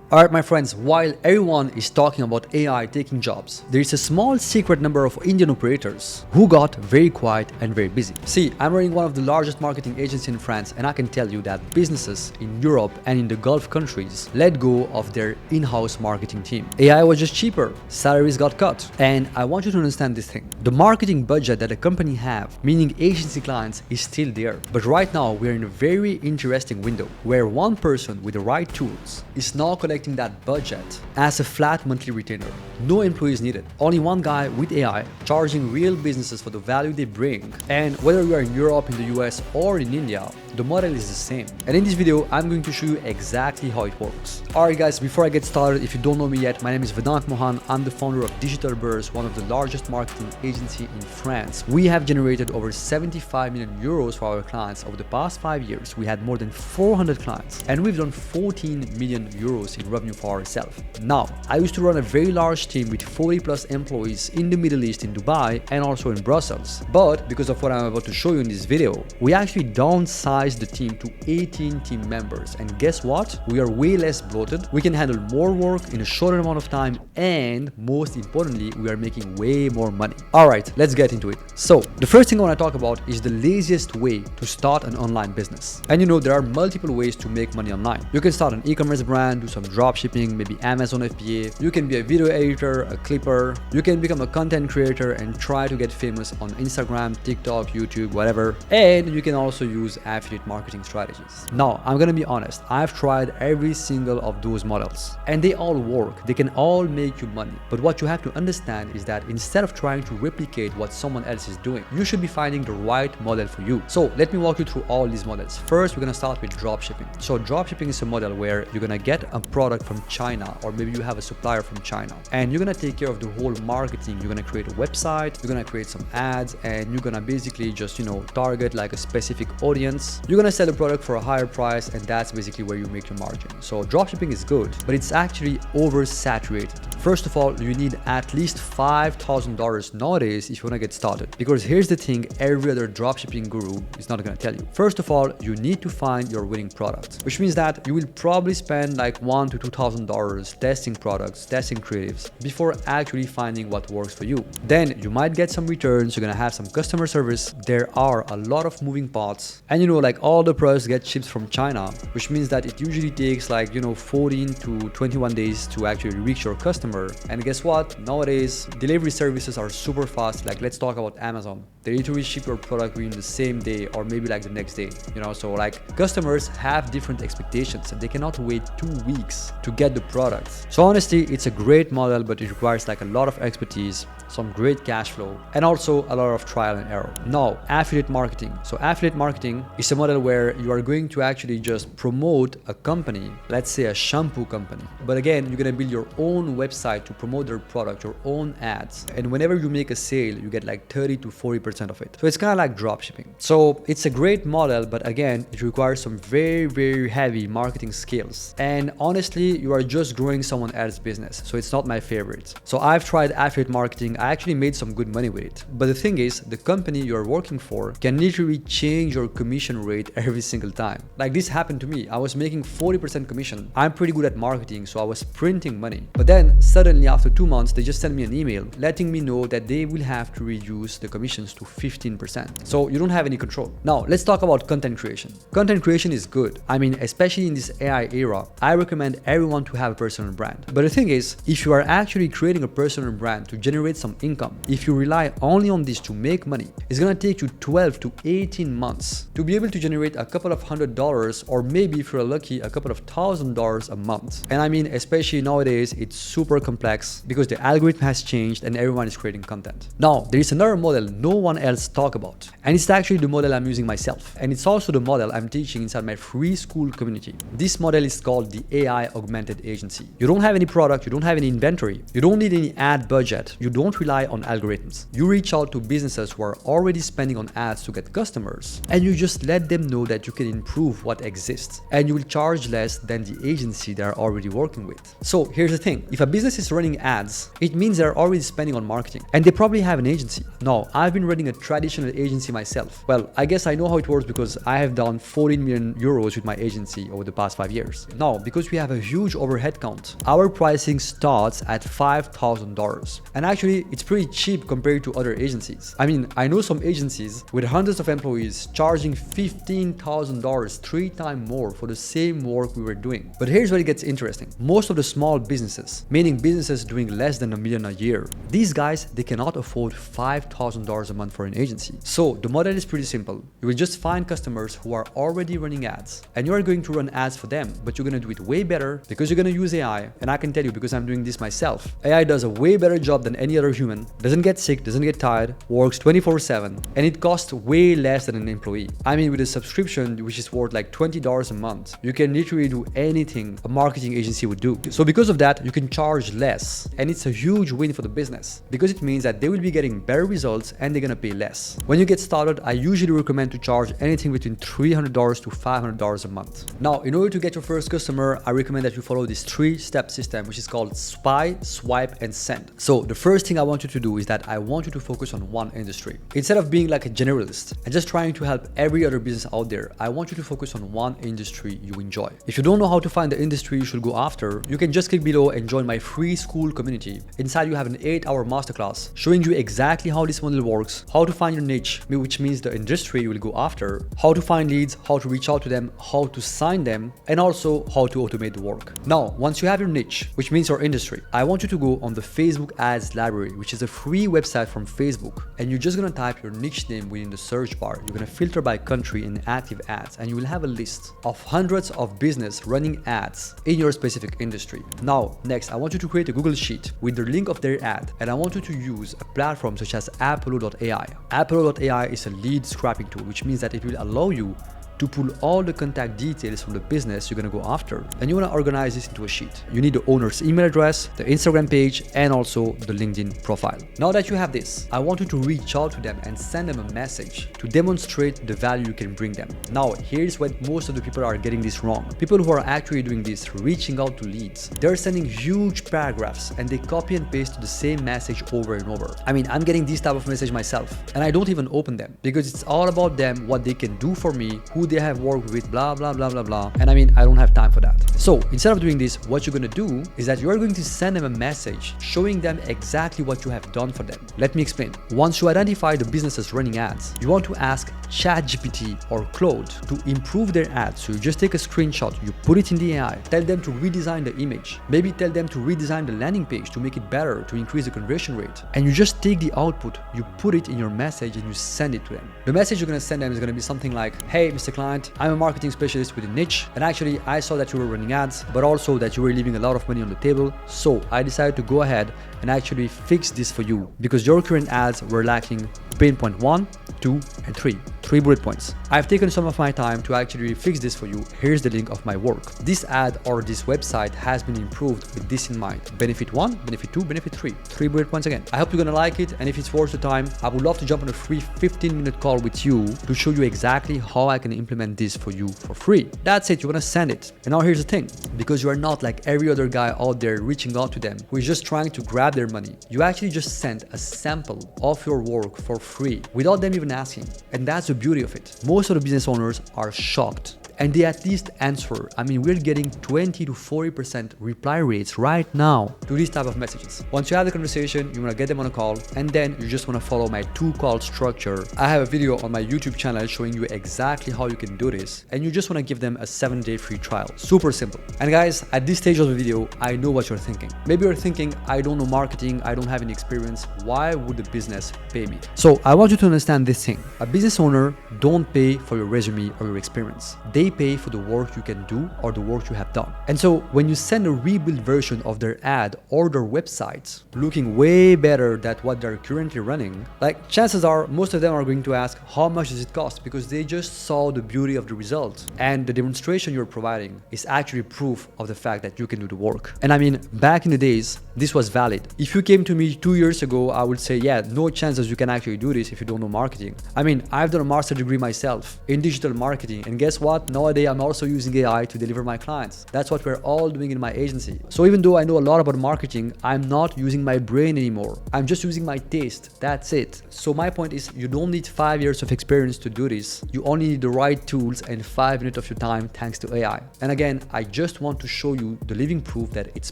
Alright my friends, while everyone is talking about AI taking jobs, there is a small secret number of Indian operators who got very quiet and very busy. See, I'm running one of the largest marketing agencies in France, and I can tell you that businesses in Europe and in the Gulf countries let go of their in-house marketing team. AI was just cheaper, salaries got cut, and I want you to understand this thing. The marketing budget that a company have, meaning agency clients, is still there. But right now we're in a very interesting window where one person with the right tools is now collecting that budget as a flat monthly retainer. No employees needed. Only one guy with AI charging real businesses for the value they bring. And whether you are in Europe, in the US, or in India, the model is the same. And in this video, I'm going to show you exactly how it works. Alright guys, before I get started, if you don't know me yet, my name is Vedant Mohan. I'm the founder of Digital Burst, one of the largest marketing agency in France. We have generated over 75 million euros for our clients over the past 5 years. We had more than 400 clients, and we've done 14 million euros in revenue for ourselves. Now, I used to run a very large team with 40 plus employees in the Middle East, in Dubai, and also in Brussels. But because of what I'm about to show you in this video, we actually downsized the team to 18 team members. And guess what? We are way less bloated. We can handle more work in a shorter amount of time, and most importantly, we are making way more money. Alright, let's get into it. So, the first thing I want to talk about is the laziest way to start an online business. And you know, there are multiple ways to make money online. You can start an e-commerce brand, do some drop shipping, maybe Amazon FBA. You can be a video editor, a clipper. You can become a content creator and try to get famous on Instagram, TikTok, YouTube, whatever. And you can also use affiliate marketing strategies. Now, I'm gonna be honest, I've tried every single of those models and they all work. They can all make you money. But what you have to understand is that instead of trying to replicate what someone else is doing, you should be finding the right model for you. So let me walk you through all these models. First, we're gonna start with drop shipping. So drop shipping is a model where you're gonna get a product from China, or maybe you have a supplier from China, and you're gonna take care of the whole marketing. You're gonna create a website, you're gonna create some ads, and you're gonna basically just, target like a specific audience. You're gonna sell a product for a higher price, and that's basically where you make your margin. So dropshipping is good, but it's actually oversaturated. First of all, you need at least $5,000 nowadays if you wanna get started. Because here's the thing, every other dropshipping guru is not gonna tell you. First of all, you need to find your winning product, which means that you will probably spend like $1,000 to $2,000 testing products, testing creatives before actually finding what works for you. Then you might get some returns, you're gonna have some customer service. There are a lot of moving parts, and like all the products get shipped from China, which means that it usually takes like 14 to 21 days to actually reach your customer. And guess what? Nowadays delivery services are super fast. Like, let's talk about Amazon. They literally ship your product within the same day or maybe like the next day. So like customers have different expectations and they cannot wait 2 weeks to get the product. So honestly, it's a great model, but it requires like a lot of expertise, some great cash flow, and also a lot of trial and error. Now, affiliate marketing. So affiliate marketing is a model where you are going to actually just promote a company, let's say a shampoo company. But again, you're gonna build your own website to promote their product, your own ads. And whenever you make a sale, you get like 30 to 40% of it. So it's kind of like drop shipping. So it's a great model, but again, it requires some very, very heavy marketing skills. And honestly, you are just growing someone else's business. So it's not my favorite. So I've tried affiliate marketing. I actually made some good money with it. But the thing is, the company you're working for can literally change your commission rate every single time. Like this happened to me. I was making 40% commission. I'm pretty good at marketing, so I was printing money. But then suddenly after 2 months, they just sent me an email letting me know that they will have to reduce the commissions to 15%. So you don't have any control. Now let's talk about content creation. Content creation is good. I mean, especially in this AI era, I recommend everyone to have a personal brand. But the thing is, if you are actually creating a personal brand to generate some income, if you rely only on this to make money, it's gonna take you 12 to 18 months to be able to generate a couple of $100, or maybe if you're lucky, a couple of $1,000 a month. And I mean, especially nowadays, it's super complex because the algorithm has changed and everyone is creating content. Now, there is another model no one else talk about, and it's actually the model I'm using myself. And it's also the model I'm teaching inside my free school community. This model is called the AI Augmented Agency. You don't have any product, you don't have any inventory, you don't need any ad budget, you don't rely on algorithms. You reach out to businesses who are already spending on ads to get customers, and you just let them know that you can improve what exists, and you will charge less than the agency they are already working with. So here's the thing, if a business is running ads, it means they're already spending on marketing, and they probably have an agency. Now, I've been running running a traditional agency myself. Well, I guess I know how it works because I have done 14 million euros with my agency over the past 5 years. Now, because we have a huge overhead count, our pricing starts at $5,000. And actually, it's pretty cheap compared to other agencies. I mean, I know some agencies with hundreds of employees charging $15,000, 3 times more for the same work we were doing. But here's where it gets interesting. Most of the small businesses, meaning businesses doing less than $1 million a year, these guys, they cannot afford $5,000 a month for an agency. So the model is pretty simple. You will just find customers who are already running ads, and you are going to run ads for them, but you're going to do it way better because you're going to use AI. And I can tell you, because I'm doing this myself, AI does a way better job than any other human, doesn't get sick, doesn't get tired, works 24/7, and it costs way less than an employee. I mean, with a subscription which is worth like $20 a month, you can literally do anything a marketing agency would do. So because of that, you can charge less, and it's a huge win for the business because it means that they will be getting better results and they're gonna pay less. When you get started, I usually recommend to charge anything between $300 to $500 a month. Now, in order to get your first customer, I recommend that you follow this 3-step system, which is called spy, swipe, and send. So the first thing I want you to do is that I want you to focus on one industry. Instead of being like a generalist and just trying to help every other business out there, I want you to focus on one industry you enjoy. If you don't know how to find the industry you should go after, you can just click below and join my free school community. Inside you have an 8-hour masterclass showing you exactly how this model works, how to find your niche, which means the industry you will go after, how to find leads, how to reach out to them, how to sign them, and also how to automate the work. Now, once you have your niche, which means your industry, I want you to go on the Facebook Ads Library, which is a free website from Facebook, and you're just gonna type your niche name within the search bar. You're gonna filter by country in active ads, and you will have a list of hundreds of business running ads in your specific industry. Now, next, I want you to create a Google Sheet with the link of their ad, and I want you to use a platform such as Apollo.ai. Apollo.ai is a lead scrapping tool, which means that it will allow you to pull all the contact details from the business you're going to go after, and you want to organize this into a sheet. You need the owner's email address, the Instagram page, and also the LinkedIn profile. Now that you have this, I want you to reach out to them and send them a message to demonstrate the value you can bring them. Now, here's what most of the people are getting this wrong. People who are actually doing this, reaching out to leads, they're sending huge paragraphs and they copy and paste the same message over and over. I mean, I'm getting this type of message myself, and I don't even open them because it's all about them, what they can do for me, who they have worked with, blah blah blah blah blah, and I mean, I don't have time for that. So instead of doing this, what you're gonna do is that you are going to send them a message showing them exactly what you have done for them. Let me explain. Once you identify the businesses running ads, you want to ask ChatGPT or Claude to improve their ads. So you just take a screenshot, you put it in the AI, tell them to redesign the image, maybe tell them to redesign the landing page to make it better, to increase the conversion rate, and you just take the output, you put it in your message, and you send it to them. The message you're gonna send them is gonna be something like, hey Mr. Client, I'm a marketing specialist with a niche, and actually I saw that you were running ads, but also that you were leaving a lot of money on the table, so I decided to go ahead and actually fix this for you because your current ads were lacking pain point 1, 2, and 3. 3 bullet points. I've taken some of my time to actually fix this for you. Here's the link of my work. This ad or this website has been improved with this in mind. Benefit 1, benefit 2, benefit 3. 3 bullet points again. I hope you're gonna like it, and if it's worth the time, I would love to jump on a free 15-minute call with you to show you exactly how I can implement this for you for free. That's it, you wanna send it. And now here's the thing, because you are not like every other guy out there reaching out to them who is just trying to grab their money. You actually just sent a sample of your work for free without them even asking. And that's the beauty of it. Most of the business owners are shocked, and they at least answer. I mean, we're getting 20 to 40% reply rates right now to these type of messages. Once you have the conversation, you want to get them on a call, and then you just want to follow my 2-call structure. I have a video on my YouTube channel showing you exactly how you can do this, and you just want to give them a 7-day free trial. Super simple. And guys, at this stage of the video, I know what you're thinking. Maybe you're thinking, I don't know marketing, I don't have any experience. Why would the business pay me? So I want you to understand this thing. A business owner don't pay for your resume or your experience. They pay for the work you can do or the work you have done. And so when you send a rebuilt version of their ad or their website looking way better than what they're currently running, like chances are most of them are going to ask, how much does it cost? Because they just saw the beauty of the result, and the demonstration you're providing is actually proof of the fact that you can do the work. And I mean, back in the days, this was valid. If you came to me 2 years ago, I would say, yeah, no chances you can actually do this if you don't know marketing. I mean, I've done a master's degree myself in digital marketing, and guess what? nowadays I'm also using AI to deliver my clients. That's what we're all doing in my agency. So even though I know a lot about marketing, I'm not using my brain anymore. I'm just using my taste. That's it. So my point is, you don't need 5 years of experience to do this. You only need the right tools and 5 minutes of your time thanks to AI. And again, I just want to show you the living proof that it's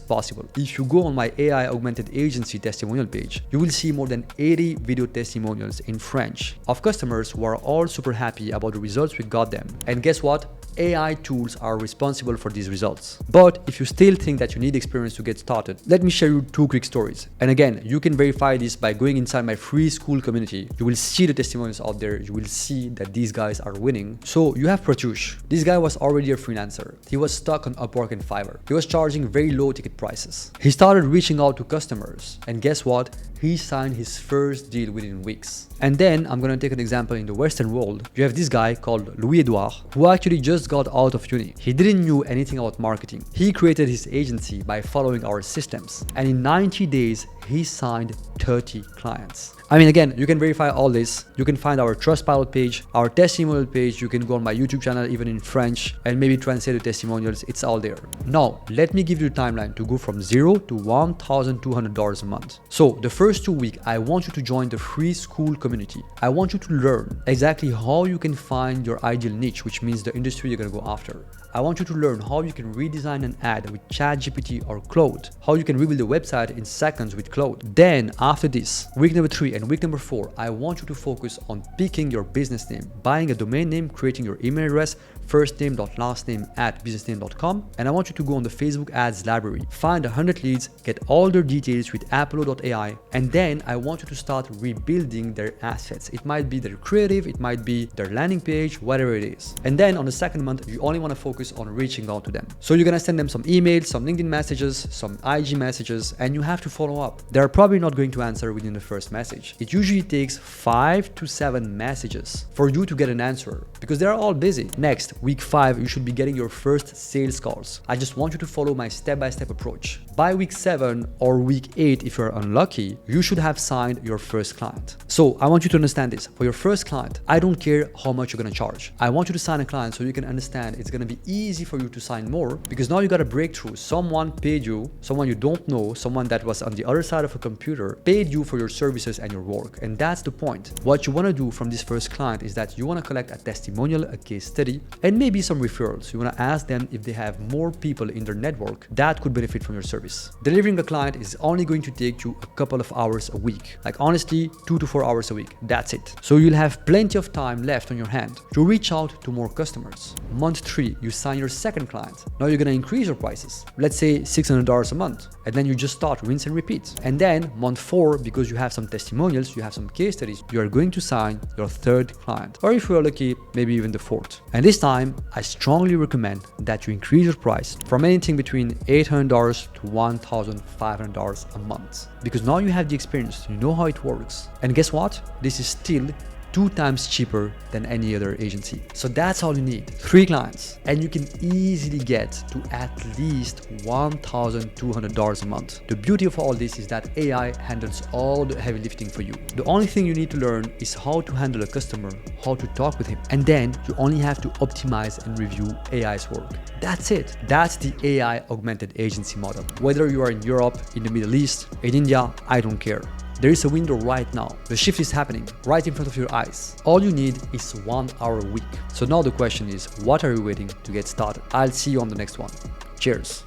possible. If you go on my AI Augmented Agency testimonial page, you will see more than 80 video testimonials in French of customers who are all super happy about the results we got them. And guess what? AI tools are responsible for these results. But if you still think that you need experience to get started, let me share you 2 quick stories. And again, you can verify this by going inside my free school community. You will see the testimonials out there. You will see that these guys are winning. So you have Pratyush. This guy was already a freelancer. He was stuck on Upwork and Fiverr. He was charging very low ticket prices. He started reaching out to customers. And guess what? He signed his first deal within weeks. And then I'm gonna take an example in the Western world. You have this guy called Louis-Edouard, who actually just got out of uni. He didn't know anything about marketing. He created his agency by following our systems. And in 90 days, he signed 30 clients. I mean, again, you can verify all this. You can find our Trustpilot page, our testimonial page. You can go on my YouTube channel, even in French, and maybe translate the testimonials. It's all there. Now, let me give you a timeline to go from $0 to $1,200 a month. So the first 2 weeks, I want you to join the free school community. I want you to learn exactly how you can find your ideal niche, which means the industry you're gonna go after. I want you to learn how you can redesign an ad with ChatGPT or Claude, how you can rebuild a website in seconds with Claude. Then after this, week number 3 and week number 4, I want you to focus on picking your business name, buying a domain name, creating your email address, firstname.lastname@businessname.com, and I want you to go on the Facebook ads library, find 100 leads, get all their details with Apollo.ai, and then I want you to start rebuilding their assets. It might be their creative, it might be their landing page, whatever it is. And then on the second month, you only want to focus on reaching out to them. So you're gonna send them some emails, some LinkedIn messages, some IG messages, and you have to follow up. They're probably not going to answer within the first message. It usually takes 5 to 7 messages for you to get an answer because they're all busy. Next, week 5, you should be getting your first sales calls. I just want you to follow my step-by-step approach. By week 7 or week 8, if you're unlucky, you should have signed your first client. So I want you to understand this. For your first client, I don't care how much you're gonna charge. I want you to sign a client so you can understand it's gonna be easy for you to sign more because now you got a breakthrough. Someone paid you, someone you don't know, someone that was on the other side of a computer, paid you for your services and your work. And that's the point. What you wanna do from this first client is that you wanna collect a testimonial, a case study, and maybe some referrals. You wanna ask them if they have more people in their network that could benefit from your service. Delivering a client is only going to take you a couple of hours a week. Like honestly, 2 to 4 hours a week. That's it. So you'll have plenty of time left on your hand to reach out to more customers. Month 3, you sign your second client. Now you're gonna increase your prices. Let's say $600 a month. And then you just start rinse and repeat. And then month 4, because you have some testimonials, you have some case studies, you are going to sign your third client. Or if you're lucky, maybe even the 4th. And this time, I strongly recommend that you increase your price from anything between $800 to $1,500 a month. Because now you have the experience, you know how it works. And guess what? This is still 2 times cheaper than any other agency. So that's all you need. 3 clients and you can easily get to at least $1,200 a month. The beauty of all this is that AI handles all the heavy lifting for you. The only thing you need to learn is how to handle a customer, how to talk with him. And then you only have to optimize and review AI's work. That's it. That's the AI Augmented Agency model. Whether you are in Europe, in the Middle East, in India, I don't care. There is a window right now. The shift is happening right in front of your eyes. All you need is 1 hour a week. So now the question is, what are you waiting to get started? I'll see you on the next one. Cheers.